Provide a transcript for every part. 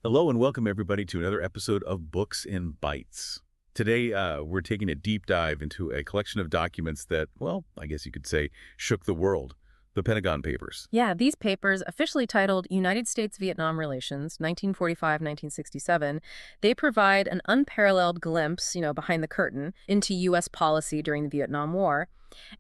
Hello and welcome everybody to another episode of Books in Bytes. Today, we're taking a deep dive into a collection of documents that, well, I guess you could say, shook the world, the Pentagon Papers. Yeah, these papers, officially titled United States-Vietnam Relations, 1945-1967, they provide an unparalleled glimpse, behind the curtain into U.S. policy during the Vietnam War.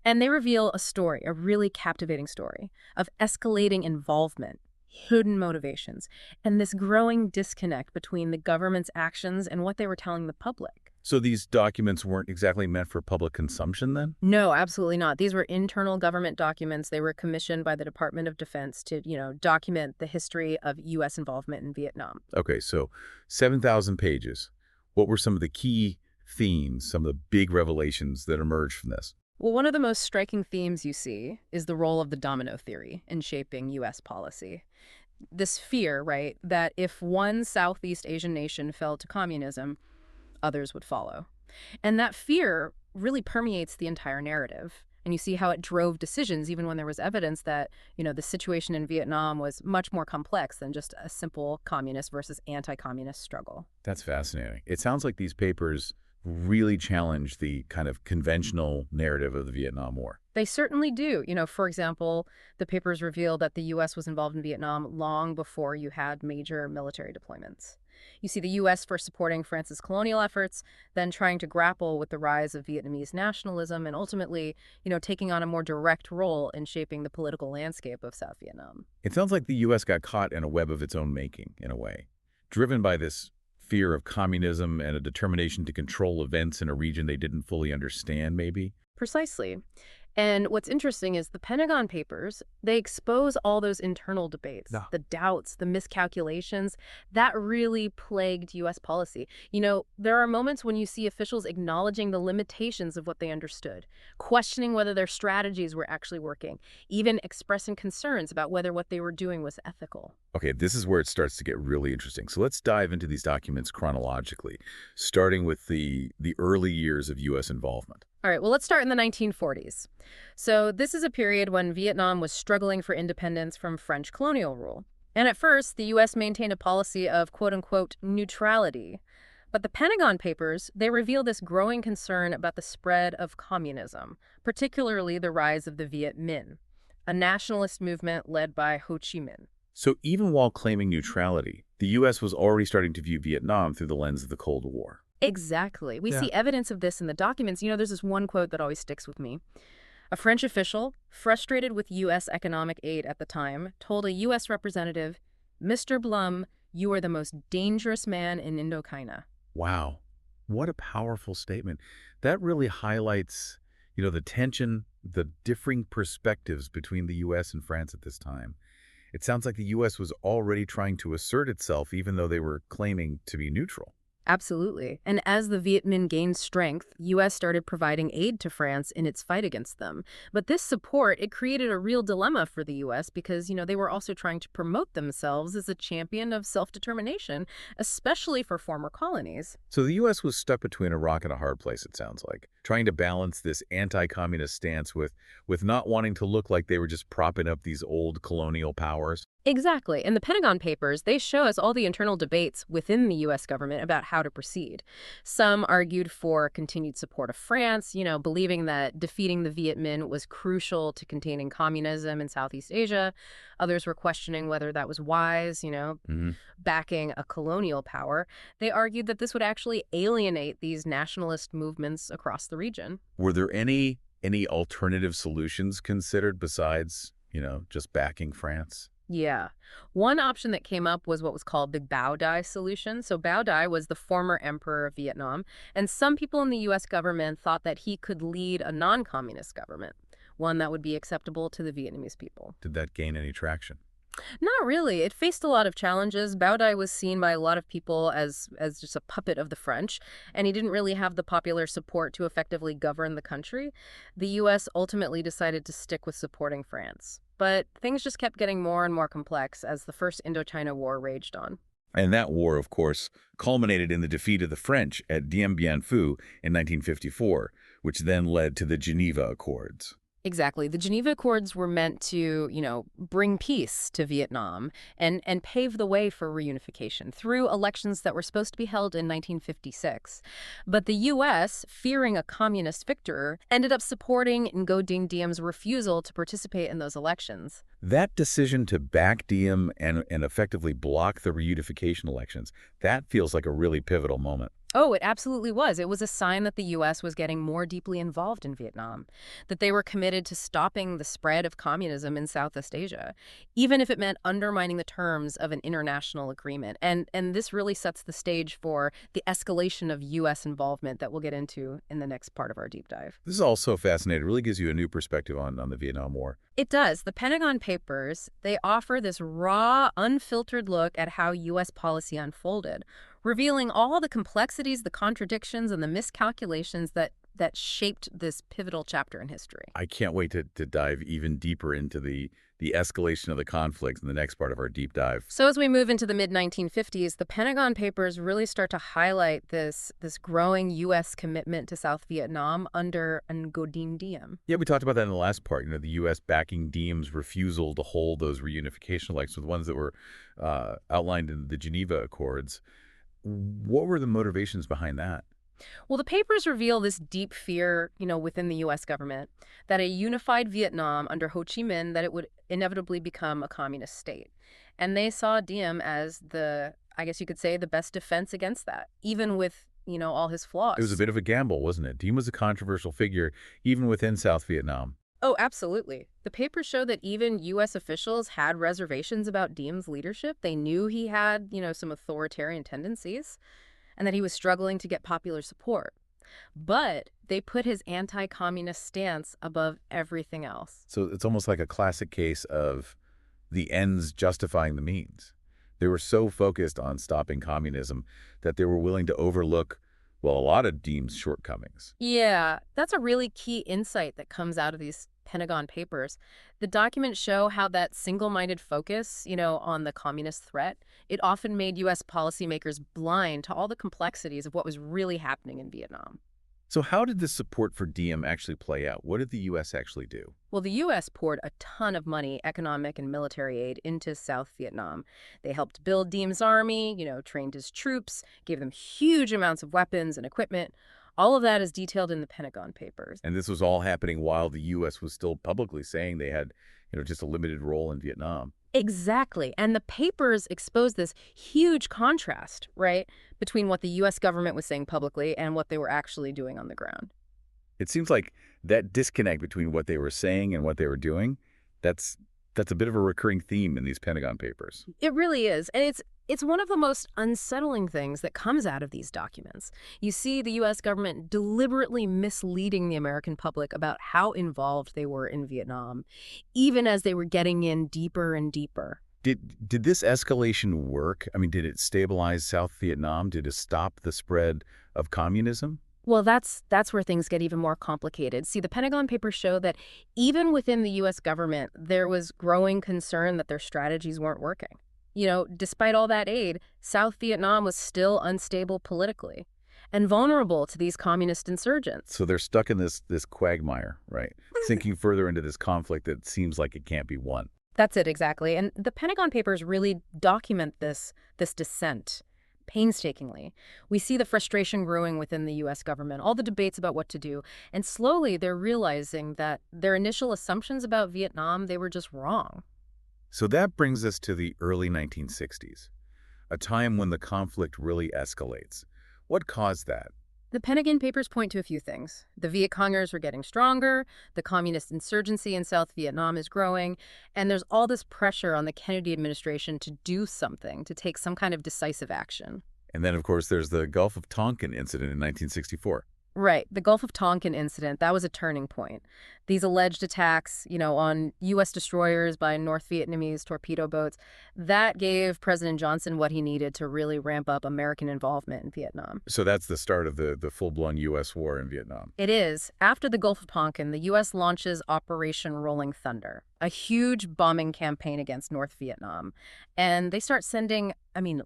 And they reveal a story, a really captivating story, of escalating involvement, hidden motivations, and this growing disconnect between the government's actions and what they were telling the public. So these documents weren't exactly meant for public consumption then? No, absolutely not. These were internal government documents. They were commissioned by the Department of Defense to, document the history of U.S. involvement in Vietnam. Okay, so 7,000 pages. What were some of the key themes, some of the big revelations that emerged from this? Well, one of the most striking themes you see is the role of the domino theory in shaping U.S. policy. This fear, right, that if one Southeast Asian nation fell to communism, others would follow. And that fear really permeates the entire narrative. And you see how it drove decisions even when there was evidence that, the situation in Vietnam was much more complex than just a simple communist versus anti-communist struggle. That's fascinating. It sounds like these papers really challenge the kind of conventional narrative of the Vietnam War. They certainly do. For example, the papers reveal that the U.S. was involved in Vietnam long before you had major military deployments. You see the U.S. first supporting France's colonial efforts, then trying to grapple with the rise of Vietnamese nationalism, and ultimately, taking on a more direct role in shaping the political landscape of South Vietnam. It sounds like the U.S. got caught in a web of its own making, in a way, driven by this fear of communism and a determination to control events in a region they didn't fully understand, maybe? Precisely. And what's interesting is the Pentagon Papers, they expose all those internal debates, Yeah. the doubts, the miscalculations that really plagued U.S. policy. There are moments when you see officials acknowledging the limitations of what they understood, questioning whether their strategies were actually working, even expressing concerns about whether what they were doing was ethical. Okay, this is where it starts to get really interesting. So let's dive into these documents chronologically, starting with the early years of U.S. involvement. All right, well, let's start in the 1940s. So this is a period when Vietnam was struggling for independence from French colonial rule. And at first, the U.S. maintained a policy of quote-unquote neutrality. But the Pentagon Papers, they reveal this growing concern about the spread of communism, particularly the rise of the Viet Minh, a nationalist movement led by Ho Chi Minh. So even while claiming neutrality, the U.S. was already starting to view Vietnam through the lens of the Cold War. Exactly. We see evidence of this in the documents. There's this one quote that always sticks with me. A French official, frustrated with U.S. economic aid at the time, told a U.S. representative, "Mr. Blum, you are the most dangerous man in Indochina." Wow, what a powerful statement. That really highlights, the tension, the differing perspectives between the U.S. and France at this time. It sounds like the U.S. was already trying to assert itself, even though they were claiming to be neutral. Absolutely. And as the Viet Minh gained strength, U.S. started providing aid to France in its fight against them. But this support, it created a real dilemma for the U.S. because, they were also trying to promote themselves as a champion of self-determination, especially for former colonies. So the U.S. was stuck between a rock and a hard place, it sounds like, trying to balance this anti-communist stance with not wanting to look like they were just propping up these old colonial powers. Exactly. And the Pentagon Papers, they show us all the internal debates within the U.S. government about how to proceed. Some argued for continued support of France, believing that defeating the Viet Minh was crucial to containing communism in Southeast Asia. Others were questioning whether that was wise, backing a colonial power. They argued that this would actually alienate these nationalist movements across the region. Were there any alternative solutions considered besides, just backing France? Yeah. One option that came up was what was called the Bao Dai solution. So Bao Dai was the former emperor of Vietnam, and some people in the U.S. government thought that he could lead a non-communist government, one that would be acceptable to the Vietnamese people. Did that gain any traction? Not really. It faced a lot of challenges. Bao Dai was seen by a lot of people as just a puppet of the French, and he didn't really have the popular support to effectively govern the country. The U.S. ultimately decided to stick with supporting France. But things just kept getting more and more complex as the First Indochina War raged on. And that war, of course, culminated in the defeat of the French at Dien Bien Phu in 1954, which then led to the Geneva Accords. Exactly. The Geneva Accords were meant to, bring peace to Vietnam and pave the way for reunification through elections that were supposed to be held in 1956. But the U.S., fearing a communist victor, ended up supporting Ngo Dinh Diem's refusal to participate in those elections. That decision to back Diem and effectively block the reunification elections, that feels like a really pivotal moment. Oh, it absolutely was. It was a sign that the U.S. was getting more deeply involved in Vietnam, that they were committed to stopping the spread of communism in Southeast Asia, even if it meant undermining the terms of an international agreement. And this really sets the stage for the escalation of U.S. involvement that we'll get into in the next part of our deep dive. This is all so fascinating. It really gives you a new perspective on the Vietnam War. It does. The Pentagon Papers, they offer this raw, unfiltered look at how U.S. policy unfolded, revealing all the complexities, the contradictions, and the miscalculations that shaped this pivotal chapter in history. I can't wait to dive even deeper into the escalation of the conflicts in the next part of our deep dive. So as we move into the mid-1950s, the Pentagon Papers really start to highlight this growing U.S. commitment to South Vietnam under Ngo Dinh Diem. Yeah, we talked about that in the last part. The U.S. backing Diem's refusal to hold those reunification elections, the ones that were outlined in the Geneva Accords. What were the motivations behind that? Well, the papers reveal this deep fear, within the U.S. government that a unified Vietnam under Ho Chi Minh, that it would inevitably become a communist state. And they saw Diem as I guess you could say, the best defense against that, even with, all his It was a flaws. bit of a gamble, wasn't it? Diem was a controversial figure, even within South Vietnam. Oh, absolutely. The papers show that even U.S. officials had reservations about Diem's leadership. They knew he had, some authoritarian tendencies and that he was struggling to get popular support. But they put his anti-communist stance above everything else. So it's almost like a classic case of the ends justifying the means. They were so focused on stopping communism that they were willing to overlook, well, a lot of Diem's shortcomings. Yeah, that's a really key insight that comes out of these Pentagon Papers. The documents show how that single-minded focus, on the communist threat, it often made U.S. policymakers blind to all the complexities of what was really happening in Vietnam. So how did this support for Diem actually play out? What did the U.S. actually do? Well, the U.S. poured a ton of money, economic and military aid, into South Vietnam. They helped build Diem's army, trained his troops, gave them huge amounts of weapons and equipment. All of that is detailed in the Pentagon Papers. And this was all happening while the U.S. was still publicly saying they had, just a limited role in Vietnam. Exactly. And the papers expose this huge contrast, right, between what the U.S. government was saying publicly and what they were actually doing on the ground. It seems like that disconnect between what they were saying and what they were doing, that's a bit of a recurring theme in these Pentagon Papers. It really is. And it's one of the most unsettling things that comes out of these documents. You see the U.S. government deliberately misleading the American public about how involved they were in Vietnam, even as they were getting in deeper and deeper. Did this escalation work? I mean, did it stabilize South Vietnam? Did it stop the spread of communism? Well, that's where things get even more complicated. See, the Pentagon Papers show that even within the U.S. government, there was growing concern that their strategies weren't working. Despite all that aid, South Vietnam was still unstable politically and vulnerable to these communist insurgents. So they're stuck in this quagmire, right? Sinking further into this conflict that seems like it can't be won. That's it, exactly. And the Pentagon Papers really document this descent painstakingly. We see the frustration growing within the U.S. government, all the debates about what to do, and slowly they're realizing that their initial assumptions about Vietnam, they were just wrong. So that brings us to the early 1960s, a time when the conflict really escalates. What caused that? The Pentagon Papers point to a few things. The Viet Congers are getting stronger, the communist insurgency in South Vietnam is growing, and there's all this pressure on the Kennedy administration to do something, to take some kind of decisive action. And then, of course, there's the Gulf of Tonkin incident in 1964. Right. The Gulf of Tonkin incident, that was a turning point. These alleged attacks, on U.S. destroyers by North Vietnamese torpedo boats, that gave President Johnson what he needed to really ramp up American involvement in Vietnam. So that's the start of the full-blown U.S. war in Vietnam. It is. After the Gulf of Tonkin, the U.S. launches Operation Rolling Thunder, a huge bombing campaign against North Vietnam. And they start sending,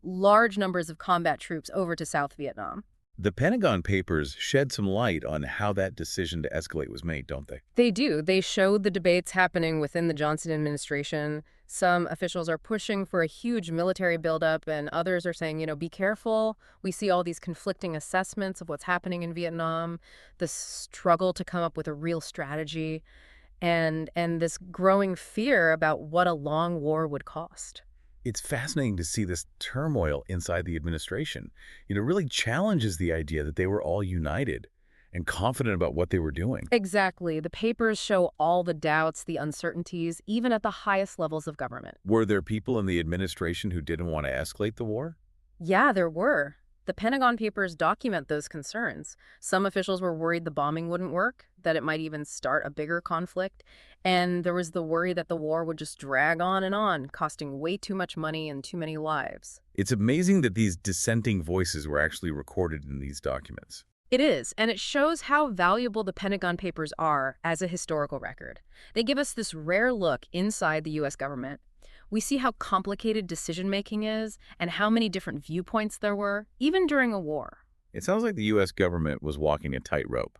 large numbers of combat troops over to South Vietnam. The Pentagon Papers shed some light on how that decision to escalate was made, don't they? They do. They showed the debates happening within the Johnson administration. Some officials are pushing for a huge military buildup, and others are saying, be careful. We see all these conflicting assessments of what's happening in Vietnam, the struggle to come up with a real strategy, and this growing fear about what a long war would cost. It's fascinating to see this turmoil inside the administration. It really challenges the idea that they were all united and confident about what they were doing. Exactly. The papers show all the doubts, the uncertainties, even at the highest levels of government. Were there people in the administration who didn't want to escalate the war? Yeah, there were. The Pentagon Papers document those concerns. Some officials were worried the bombing wouldn't work, that it might even start a bigger conflict, and there was the worry that the war would just drag on, costing way too much money and too many lives. It's amazing that these dissenting voices were actually recorded in these documents. It is, and it shows how valuable the Pentagon Papers are as a historical record. They give us this rare look inside the U.S. government. We see how complicated decision-making is and how many different viewpoints there were, even during a war. It sounds like the U.S. government was walking a tightrope,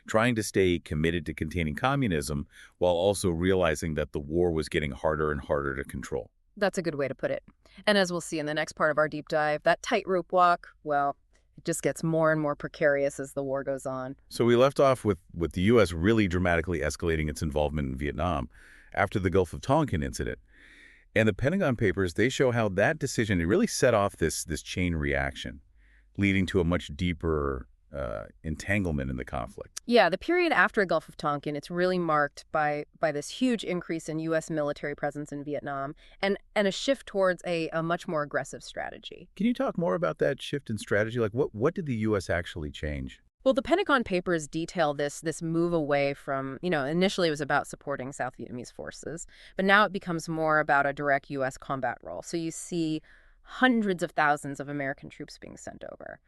trying to stay committed to containing communism while also realizing that the war was getting harder and harder to control. That's a good way to put it. And as we'll see in the next part of our deep dive, that tightrope walk, well, it just gets more and more precarious as the war goes on. So we left off with the U.S. really dramatically escalating its involvement in Vietnam after the Gulf of Tonkin incident. And the Pentagon Papers, they show how that decision, it really set off this chain reaction, leading to a much deeper entanglement in the conflict. Yeah, the period after Gulf of Tonkin, it's really marked by this huge increase in U.S. military presence in Vietnam and a shift towards a much more aggressive strategy. Can you talk more about that shift in strategy? Like, what did the U.S. actually change? Well, the Pentagon Papers detail this move away from, initially it was about supporting South Vietnamese forces, but now it becomes more about a direct U.S. combat role. So you see hundreds of thousands of American troops being sent over.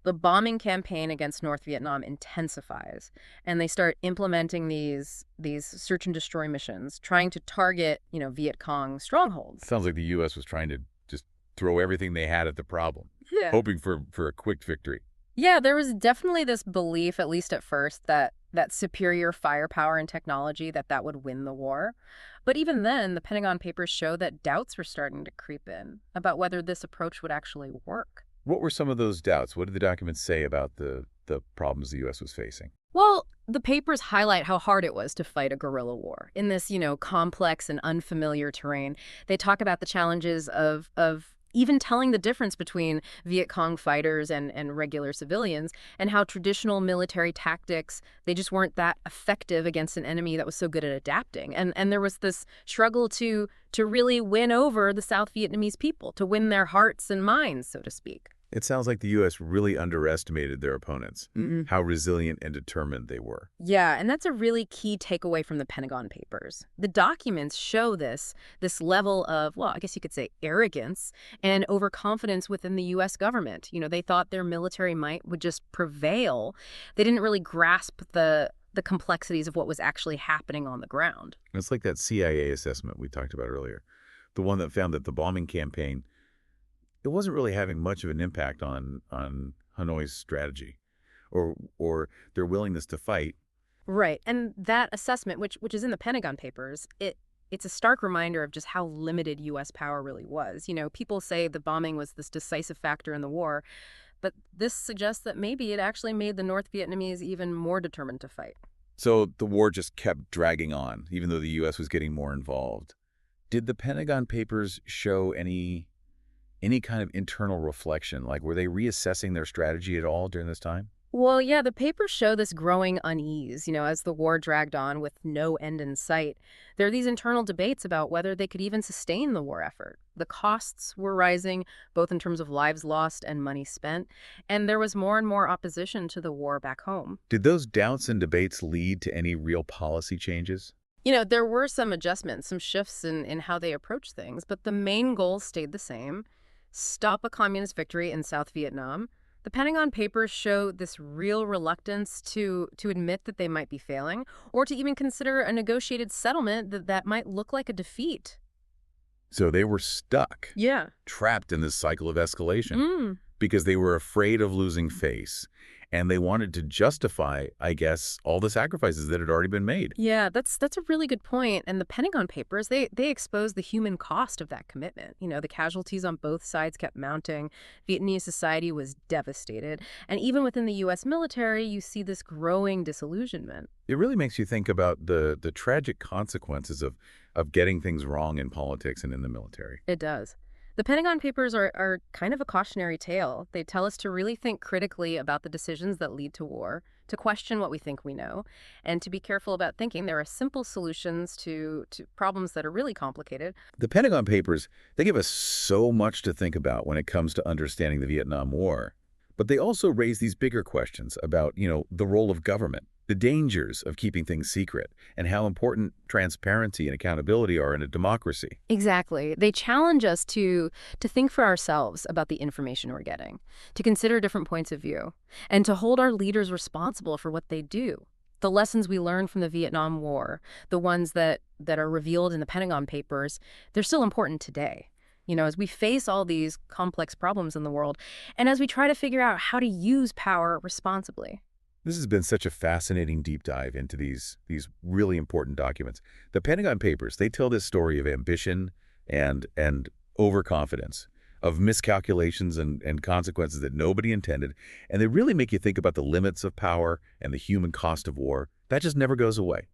The bombing campaign against North Vietnam intensifies, and they start implementing these search and destroy missions, trying to target, Viet Cong strongholds. Sounds like the U.S. was trying to just throw everything they had at the problem, hoping for a quick victory. Yeah, there was definitely this belief, at least at first, that superior firepower and technology, that would win the war. But even then, the Pentagon Papers show that doubts were starting to creep in about whether this approach would actually work. What were some of those doubts? What did the documents say about the problems the U.S. was facing? Well, the papers highlight how hard it was to fight a guerrilla war in this, complex and unfamiliar terrain. They talk about the challenges of even telling the difference between Viet Cong fighters and regular civilians, and how traditional military tactics, they just weren't that effective against an enemy that was so good at adapting. And there was this struggle to really win over the South Vietnamese people, to win their hearts and minds, so to speak. It sounds like the U.S. really underestimated their opponents, how resilient and determined they were. Yeah, and that's a really key takeaway from the Pentagon Papers. The documents show this level of, well, I guess you could say arrogance and overconfidence within the U.S. government. They thought their military might would just prevail. They didn't really grasp the complexities of what was actually happening on the ground. It's like that CIA assessment we talked about earlier, the one that found that the bombing campaign, it wasn't really having much of an impact on Hanoi's strategy or their willingness to fight. Right. And that assessment, which is in the Pentagon Papers, it's a stark reminder of just how limited U.S. power really was. People say the bombing was this decisive factor in the war, but this suggests that maybe it actually made the North Vietnamese even more determined to fight. So the war just kept dragging on, even though the U.S. was getting more involved. Did the Pentagon Papers show any kind of internal reflection? Like, were they reassessing their strategy at all during this time? Well, yeah, the papers show this growing unease, as the war dragged on with no end in sight. There are these internal debates about whether they could even sustain the war effort. The costs were rising, both in terms of lives lost and money spent, and there was more and more opposition to the war back home. Did those doubts and debates lead to any real policy changes? There were some adjustments, some shifts in how they approached things, but the main goal stayed the same: stop a communist victory in South Vietnam. The Pentagon Papers show this real reluctance to admit that they might be failing, or to even consider a negotiated settlement that might look like a defeat. So they were stuck. Yeah. Trapped in this cycle of escalation. because they were afraid of losing face, and they wanted to justify, I guess, all the sacrifices that had already been made. Yeah, that's a really good point. And the Pentagon Papers, they expose the human cost of that commitment. The casualties on both sides kept mounting. Vietnamese society was devastated. And even within the U.S. military, you see this growing disillusionment. It really makes you think about the tragic consequences of getting things wrong in politics and in the military. It does. The Pentagon Papers are kind of a cautionary tale. They tell us to really think critically about the decisions that lead to war, to question what we think we know, and to be careful about thinking there are simple solutions to problems that are really complicated. The Pentagon Papers, they give us so much to think about when it comes to understanding the Vietnam War. But they also raise these bigger questions about, the role of government, the dangers of keeping things secret, and how important transparency and accountability are in a democracy. Exactly. They challenge us to think for ourselves about the information we're getting, to consider different points of view, and to hold our leaders responsible for what they do. The lessons we learned from the Vietnam War, the ones that are revealed in the Pentagon Papers, they're still important today. As we face all these complex problems in the world, and as we try to figure out how to use power responsibly. This has been such a fascinating deep dive into these really important documents. The Pentagon Papers, they tell this story of ambition and overconfidence, of miscalculations and consequences that nobody intended, and they really make you think about the limits of power and the human cost of war. That just never goes away.